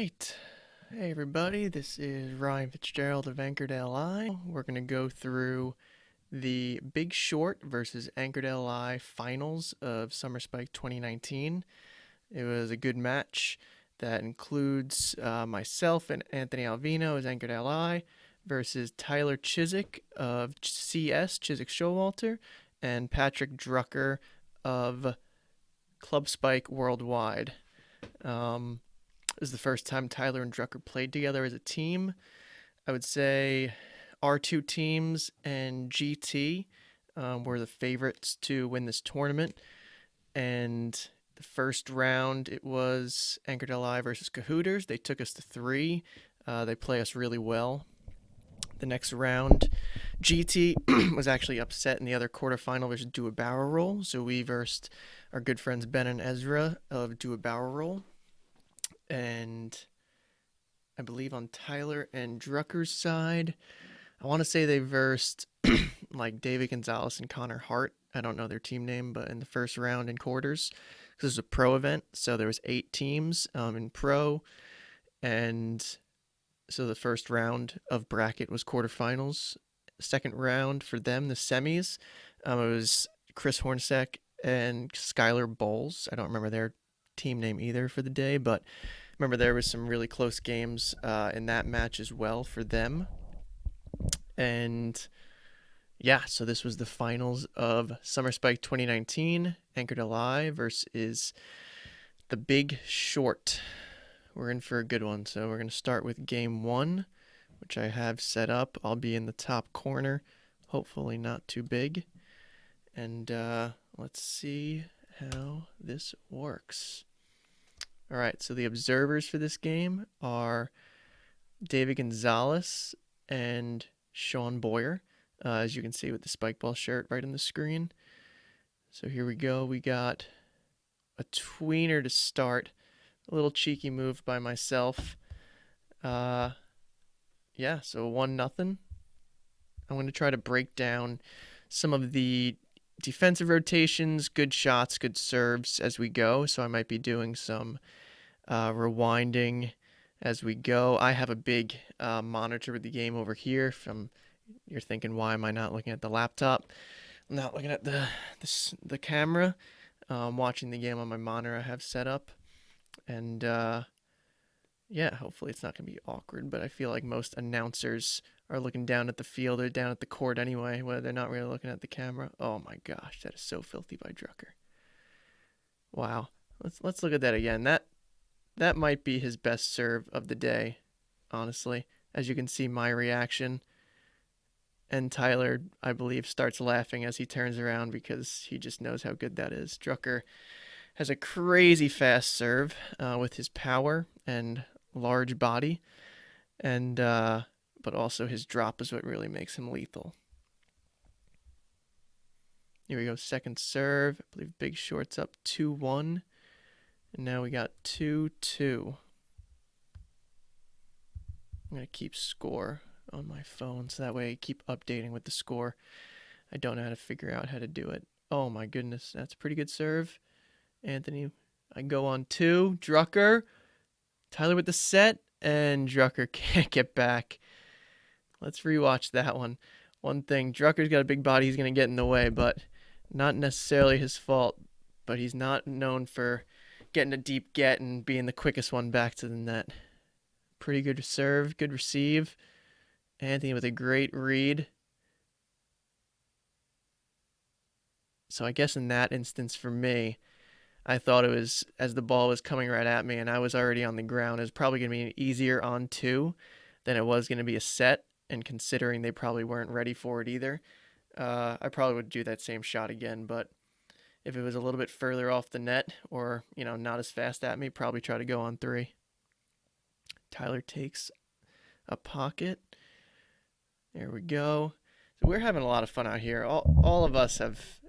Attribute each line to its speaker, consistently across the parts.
Speaker 1: right. Hey everybody, this is Ryan Fitzgerald of Anchordale Eye. We're going to go through the Big Short versus Anchordale Eye finals of Summerspike 2019. It was a good match that includes myself and Anthony Alvino as Anchordale Eye versus Tyler Cisek of CS, Cisek Showalter, and Patrick Drucker of Club Spike Worldwide. This is the first time Tyler and Drucker played together as a team. I would say our two teams and GT were the favorites to win this tournament. And the first round, it was Anchordale Eye versus Cahooters. They took us to 3. They play us really well. The next round, GT was actually upset in the other quarterfinal versus Do a Barrel Roll. So we versed our good friends Ben and Ezra of Do a Barrel Roll. And I believe on Tyler and Drucker's side, I want to say they versed like David Gonzalez and Connor Hart. I don't know their team name, but in the first round in quarters, this was a pro event, so there was 8 teams in pro, and so the first round of bracket was quarterfinals. Second round for them, the semis, it was Chris Hornsack and Skylar Bowles. I don't remember their team name either for the day, but remember there was some really close games in that match as well for them. And yeah, so this was the finals of Summerspike 2019, Anchordale Eye versus the Big Short. We're in for a good one. So we're going to start with game 1, which I have set up. I'll be in the top corner, hopefully not too big. And let's see how this works. All right, so the observers for this game are David Gonzalez and Sean Boyer, as you can see with the Spikeball shirt right on the screen. So here we go. We got a tweener to start. A little cheeky move by myself. Yeah, so 1-0. I'm going to try to break down some of the defensive rotations, good shots, good serves as we go. So I might be doing some rewinding as we go. I have a big monitor of the game over here. You're thinking, why am I not looking at the laptop? I'm not looking at the camera. Watching the game on my monitor I have set up. And yeah, hopefully it's not going to be awkward, but I feel like most announcers are looking down at the field or down at the court anyway, where they're not really looking at the camera. Oh my gosh, that is so filthy by Drucker. Wow. Let's look at that again. That might be his best serve of the day, honestly. As you can see, my reaction. And Tyler, I believe, starts laughing as he turns around because he just knows how good that is. Drucker has a crazy fast serve with his power and large body, and but also his drop is what really makes him lethal. Here we go, second serve. I believe Big Short's up 2-1. And now we got 2-2. I'm going to keep score on my phone so that way I keep updating with the score. I don't know how to figure out how to do it. Oh my goodness, that's a pretty good serve. Anthony, I go on 2. Drucker. Tyler with the set, and Drucker can't get back. Let's rewatch that one. One thing, Drucker's got a big body. He's going to get in the way, but not necessarily his fault. But he's not known for getting a deep get and being the quickest one back to the net. Pretty good serve, good receive. Anthony with a great read. So I guess in that instance for me, I thought it was, as the ball was coming right at me and I was already on the ground, it was probably going to be an easier on 2 than it was going to be a set. And considering they probably weren't ready for it either, I probably would do that same shot again. But if it was a little bit further off the net or, not as fast at me, probably try to go on 3. Tyler takes a pocket. There we go. So we're having a lot of fun out here. All of us have,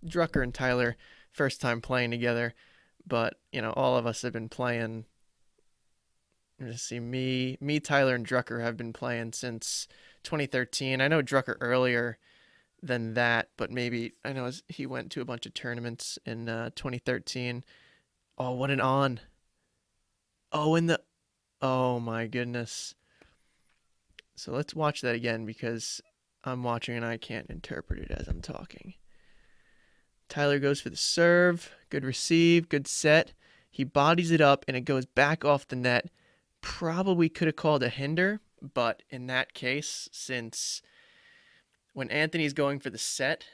Speaker 1: Drucker and Tyler, first time playing together, but, all of us have been playing. Let's see, me, Tyler, and Drucker have been playing since 2013. I know Drucker earlier than that, but maybe, I know he went to a bunch of tournaments in 2013. Oh, what an on. Oh, oh my goodness. So let's watch that again because I'm watching and I can't interpret it as I'm talking. Tyler goes for the serve. Good receive. Good set. He bodies it up and it goes back off the net. Probably could have called a hinder, but in that case, since when Anthony's going for the set,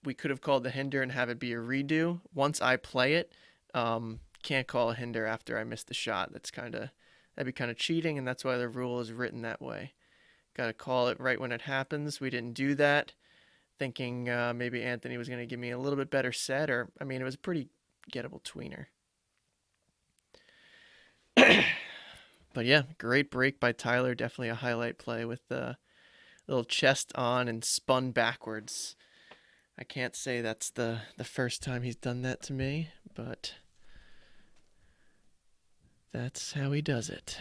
Speaker 1: we could have called the hinder and have it be a redo. Once I play it, can't call a hinder after I miss the shot. That'd be kind of cheating, and that's why the rule is written that way. Got to call it right when it happens. We didn't do that, thinking maybe Anthony was going to give me a little bit better set, or I mean, it was a pretty gettable tweener. But yeah, great break by Tyler. Definitely a highlight play with the little chest on and spun backwards. I can't say that's the first time he's done that to me, but that's how he does it.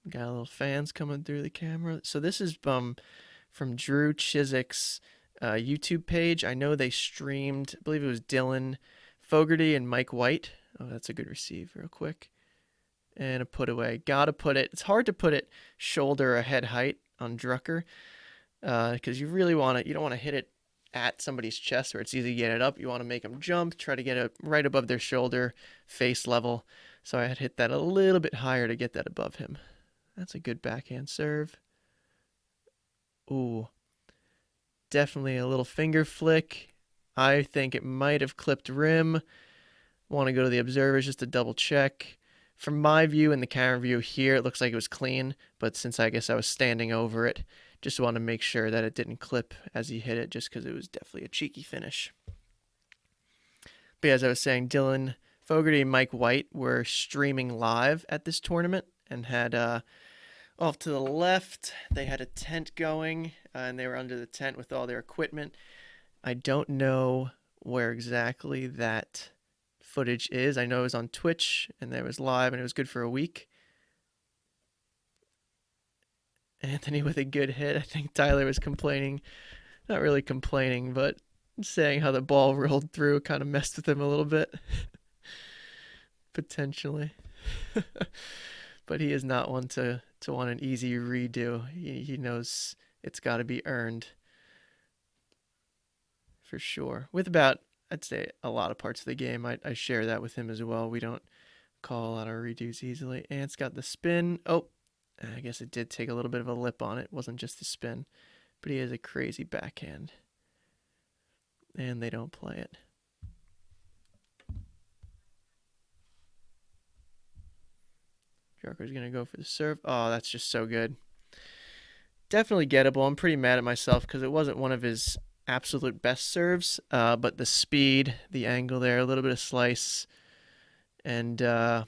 Speaker 1: Got a little fans coming through the camera. So this is from Drew Chisek's YouTube page. I know they streamed, I believe it was Dylan Fogarty and Mike White. Oh, that's a good receive real quick. And a put away. Gotta put it. It's hard to put it shoulder or head height on Drucker because you really want to, you don't want to hit it at somebody's chest where it's easy to get it up. You want to make them jump, try to get it right above their shoulder, face level. So I had hit that a little bit higher to get that above him. That's a good backhand serve. Ooh. Definitely a little finger flick. I think it might have clipped rim. Want to go to the observers just to double check. From my view and the camera view here, it looks like it was clean, but since I guess I was standing over it, just want to make sure that it didn't clip as he hit it, just because it was definitely a cheeky finish. But as I was saying, Dylan Fogarty and Mike White were streaming live at this tournament and had off to the left, they had a tent going, and they were under the tent with all their equipment. I don't know where exactly that footage is. I know it was on Twitch, and there was live, and it was good for a week. Anthony with a good hit. I think Tyler was complaining, not really complaining, but saying how the ball rolled through kind of messed with him a little bit. Potentially. But he is not one to want an easy redo. He knows it's got to be earned. For sure. With about, I'd say, a lot of parts of the game, I share that with him as well. We don't call a lot of redos easily. Ant's got the spin. Oh, I guess it did take a little bit of a lip on it. It wasn't just the spin. But he has a crazy backhand. And they don't play it. Drucker's going to go for the serve. Oh, that's just so good. Definitely gettable. I'm pretty mad at myself because it wasn't one of his absolute best serves, but the speed, the angle there, a little bit of slice, and I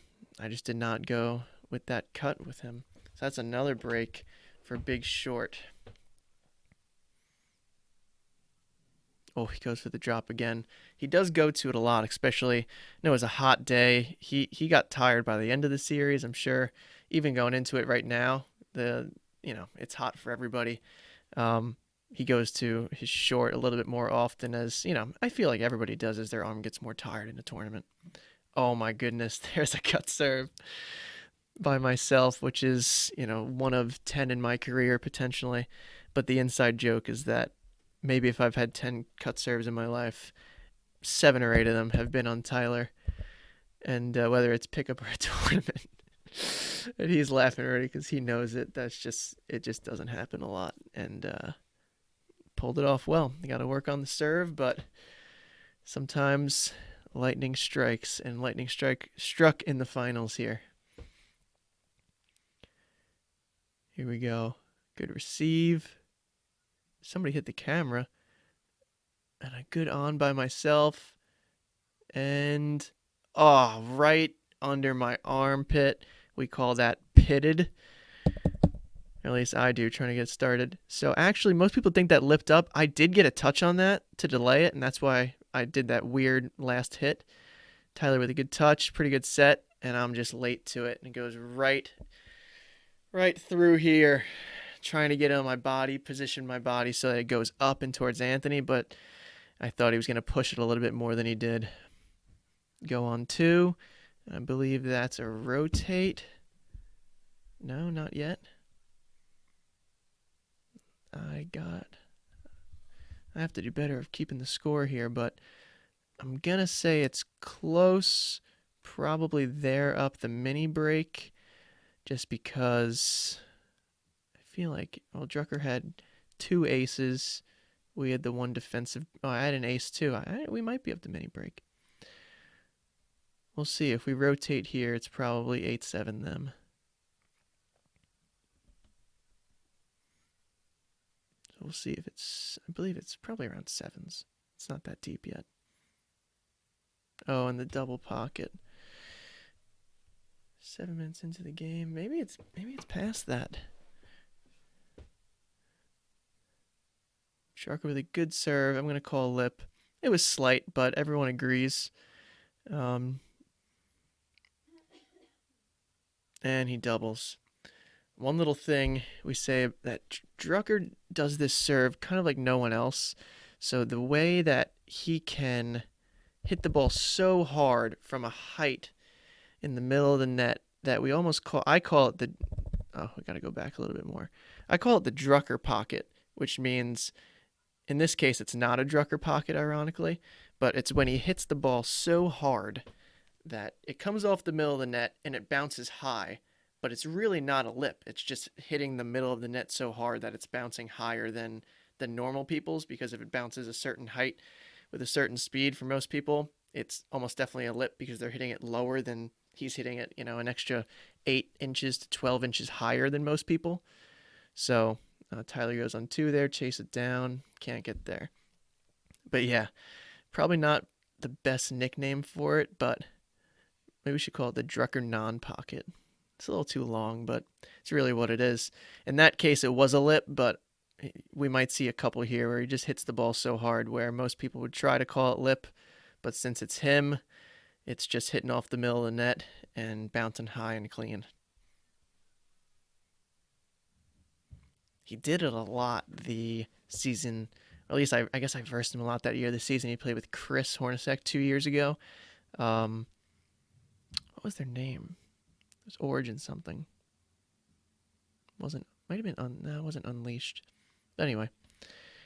Speaker 1: just did not go with that cut with him. So that's another break for Big Short. Oh, he goes for the drop again. He does go to it a lot, especially, it was a hot day. He got tired by the end of the series, I'm sure. Even going into it right now, it's hot for everybody. He goes to his short a little bit more often as, I feel like everybody does as their arm gets more tired in a tournament. Oh my goodness, there's a cut serve by myself, which is, one of 10 in my career potentially. But the inside joke is that maybe if I've had 10 cut serves in my life, 7 or 8 of them have been on Tyler. And whether it's pickup or a tournament. And he's laughing already because he knows it. It just doesn't happen a lot. And pulled it off well. You got to work on the serve, but sometimes lightning strikes, and lightning struck in the finals here. Here we go. Good receive. Somebody hit the camera. And a good on by myself. And, right under my armpit. We call that pitted. Or at least I do, trying to get started. So actually, most people think that lipped up. I did get a touch on that to delay it, and that's why I did that weird last hit. Tyler with a good touch, pretty good set, and I'm just late to it. And it goes right through here, trying to get it on my body, position my body so that it goes up and towards Anthony, but I thought he was going to push it a little bit more than he did. Go on 2, I believe that's a rotate. No, not yet. I have to do better of keeping the score here, but I'm going to say it's close. Probably there up the mini break, just because I feel like, well, Drucker had 2 aces. We had the 1 defensive. Oh, I had an ace too. We might be up the mini break. We'll see. If we rotate here, it's probably 8-7 them. So we'll see if it's, I believe it's probably around 7s. It's not that deep yet. Oh, and the double pocket. 7 minutes into the game. Maybe it's past that. Drucker with a good serve. I'm going to call lip. It was slight, but everyone agrees. And he doubles. One little thing we say that Drucker does this serve kind of like no one else. So the way that he can hit the ball so hard from a height in the middle of the net that we almost call, I call it the, oh, we got to go back a little bit more. I call it the Drucker pocket, which means in this case it's not a Drucker pocket, ironically, but it's when he hits the ball so hard that it comes off the middle of the net and it bounces high, but it's really not a lip. It's just hitting the middle of the net so hard that it's bouncing higher than normal people's, because if it bounces a certain height with a certain speed for most people, it's almost definitely a lip because they're hitting it lower than he's hitting it, an extra 8 inches to 12 inches higher than most people. So Tyler goes on 2 there, chase it down, can't get there. But yeah, probably not the best nickname for it, but maybe we should call it the Drucker non-pocket. It's a little too long, but it's really what it is. In that case, it was a lip, but we might see a couple here where he just hits the ball so hard where most people would try to call it lip, but since it's him, it's just hitting off the middle of the net and bouncing high and clean. He did it a lot the season, or at least I guess I versed him a lot that year. The season he played with Chris Hornacek 2 years ago. What was their name? It was Origin something. Might have been, no, it wasn't Unleashed. But anyway,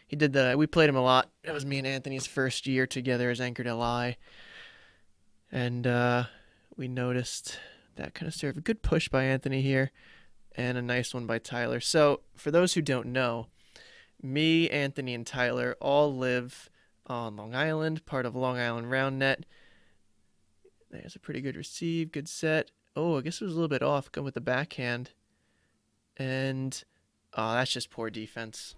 Speaker 1: he did that. We played him a lot. It was me and Anthony's first year together as Anchored LI. And we noticed that kind of serve. A good push by Anthony here and a nice one by Tyler. So for those who don't know, me, Anthony, and Tyler all live on Long Island, part of Long Island Roundnet. There's a pretty good receive, good set. Oh, I guess it was a little bit off, going with the backhand. And that's just poor defense.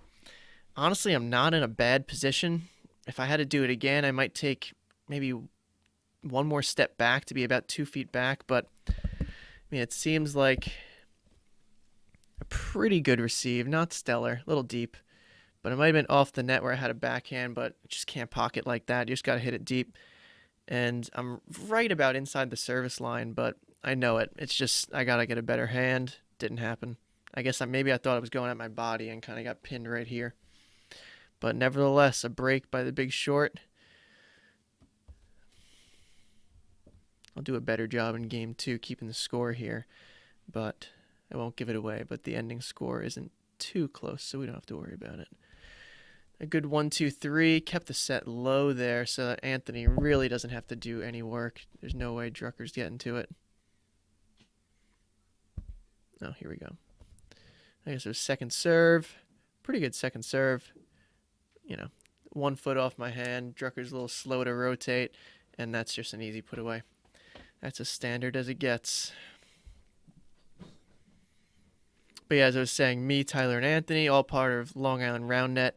Speaker 1: Honestly, I'm not in a bad position. If I had to do it again, I might take maybe one more step back to be about 2 feet back. But I mean, it seems like a pretty good receive, not stellar, a little deep. But it might have been off the net where I had a backhand, but just can't pocket like that. You just got to hit it deep. And I'm right about inside the service line, but I know it. It's just I got to get a better hand. Didn't happen. I guess maybe I thought I was going at my body and kind of got pinned right here. But nevertheless, a break by the big short. I'll do a better job in game 2 keeping the score here, but I won't give it away. But the ending score isn't too close, so we don't have to worry about it. A good 1-2-3, kept the set low there so that Anthony really doesn't have to do any work. There's no way Drucker's getting to it. Oh, here we go. I guess it was second serve. Pretty good second serve. 1 foot off my hand. Drucker's a little slow to rotate, and that's just an easy put away. That's as standard as it gets. But yeah, as I was saying, me, Tyler, and Anthony, all part of Long Island Roundnet.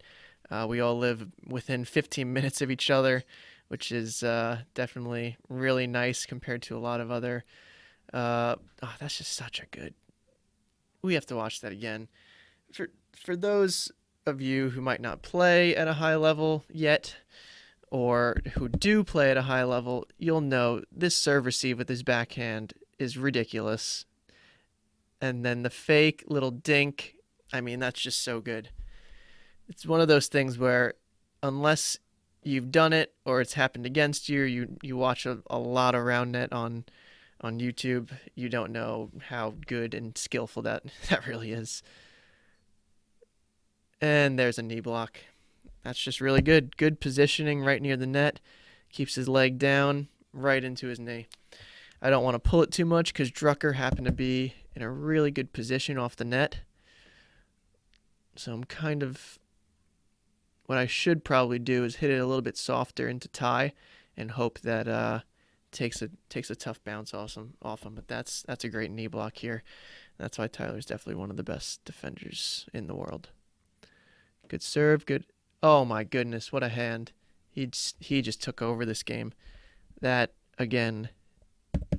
Speaker 1: We all live within 15 minutes of each other, which is definitely really nice compared to a lot of other. That's just such a good. We have to watch that again. For those of you who might not play at a high level yet, or who do play at a high level, you'll know this serve receive with his backhand is ridiculous. And then the fake little dink, I mean, that's just so good. It's one of those things where unless you've done it or it's happened against you, you watch a lot of Roundnet on on YouTube, you don't know how good and skillful that really is. And there's a knee block. That's just really good. Good positioning right near the net. Keeps his leg down right into his knee. I don't want to pull it too much because Drucker happened to be in a really good position off the net. So I'm kind of... What I should probably do is hit it a little bit softer into tie and hope that takes a tough bounce off him. But that's a great knee block here. That's why Tyler's definitely one of the best defenders in the world. Good serve, good. Oh my goodness, what a hand! He just took over this game. That again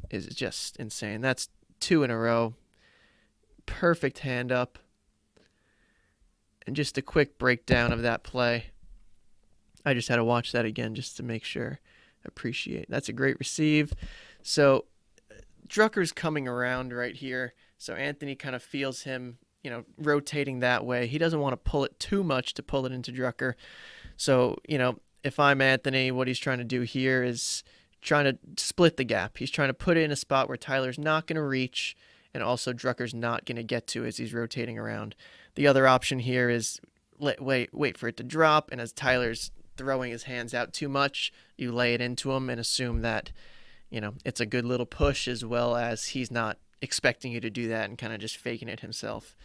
Speaker 1: is just insane. That's 2 in a row. Perfect hand up. And just a quick breakdown of that play. I just had to watch that again just to make sure. Appreciate. That's a great receive. So Drucker's coming around right here. So Anthony kind of feels him, rotating that way. He doesn't want to pull it too much to pull it into Drucker. So, if I'm Anthony, what he's trying to do here is trying to split the gap. He's trying to put it in a spot where Tyler's not going to reach and also Drucker's not going to get to as he's rotating around. The other option here is wait for it to drop, and as Tyler's throwing his hands out too much, you lay it into him and assume that, it's a good little push, as well as he's not expecting you to do that and kind of just faking it himself.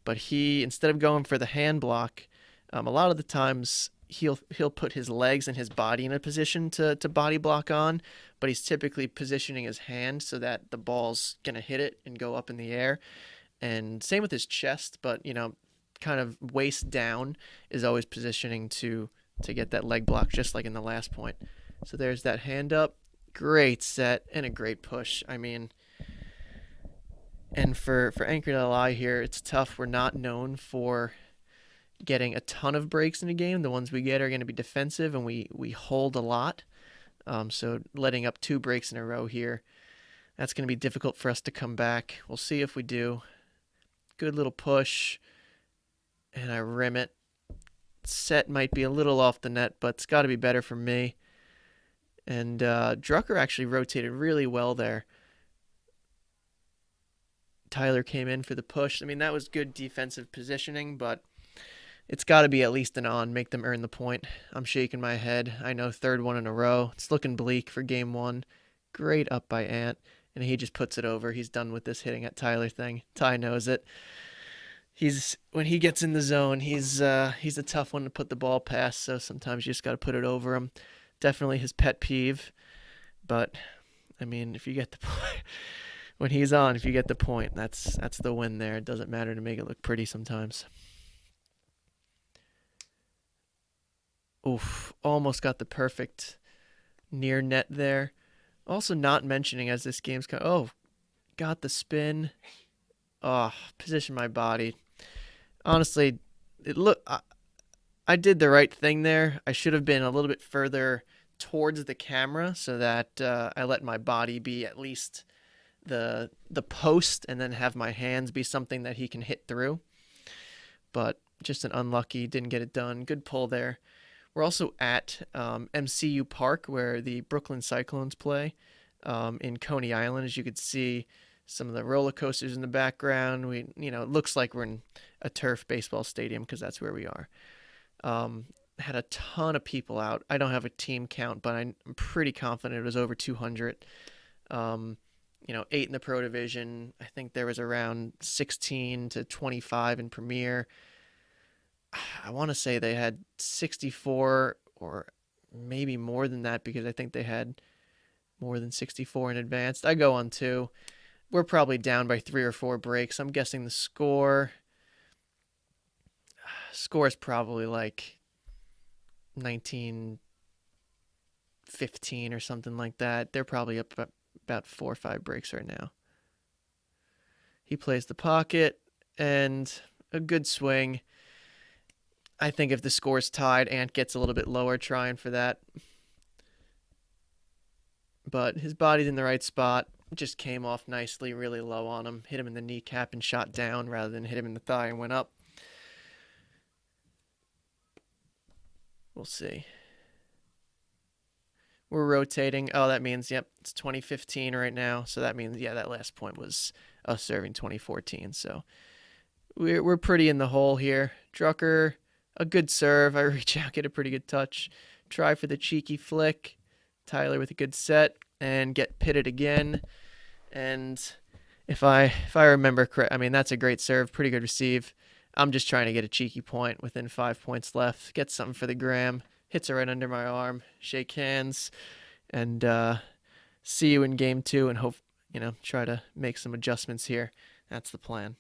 Speaker 1: But he, instead of going for the hand block, a lot of the times he'll put his legs and his body in a position to body block on, but he's typically positioning his hand so that the ball's going to hit it and go up in the air. And same with his chest, but, kind of waist down is always positioning to get that leg block, just like in the last point. So there's that hand up. Great set and a great push. I mean, and for Anchored LI here, it's tough. We're not known for getting a ton of breaks in a game. The ones we get are going to be defensive, and we hold a lot. So letting up 2 breaks in a row here, that's going to be difficult for us to come back. We'll see if we do. Good little push, and I rim it. Set might be a little off the net, but it's got to be better for me. And Drucker actually rotated really well there. Tyler came in for the push. I mean, that was good defensive positioning, but it's got to be at least an on, make them earn the point. I'm shaking my head. I know, 3rd one in a row. It's looking bleak for game 1. Great up by Ant, and he just puts it over. He's done with this hitting at Tyler thing. Ty knows it. When he gets in the zone, he's a tough one to put the ball past, so sometimes you just got to put it over him. Definitely his pet peeve, but I mean, if you get the point, when he's on, if you get the point, that's the win there. It doesn't matter to make it look pretty sometimes. Oof, almost got the perfect near net there. Also not mentioning as this game's got the spin. Oh, position my body. Honestly, I did the right thing there. I should have been a little bit further towards the camera so that I let my body be at least the post, and then have my hands be something that he can hit through. But just an unlucky, didn't get it done. Good pull there. We're also at MCU Park, where the Brooklyn Cyclones play in Coney Island. As you could see, some of the roller coasters in the background. It looks like we're in a turf baseball stadium because that's where we are. Had a ton of people out. I don't have a team count, but I'm pretty confident it was over 200. 8 in the Pro Division. I think there was around 16 to 25 in Premier. I want to say they had 64 or maybe more than that, because I think they had more than 64 in advanced. I go on 2. We're probably down by 3 or 4 breaks. I'm guessing the score is probably like 19-15 or something like that. They're probably up about 4 or 5 breaks right now. He plays the pocket, and a good swing. I think if the score's tied, Ant gets a little bit lower trying for that. But his body's in the right spot. Just came off nicely, really low on him. Hit him in the kneecap and shot down rather than hit him in the thigh and went up. We'll see. We're rotating. Oh, that means, yep, it's 2015 right now. So that means, yeah, that last point was us serving 2014. So we're pretty in the hole here. Drucker, a good serve. I reach out, get a pretty good touch. Try for the cheeky flick. Tyler with a good set and get pitted again. And if I remember correct, I mean, that's a great serve, pretty good receive. I'm just trying to get a cheeky point within 5 points left. Get something for the gram. Hits it right under my arm. Shake hands, and see you in game 2, and hope try to make some adjustments here. That's the plan.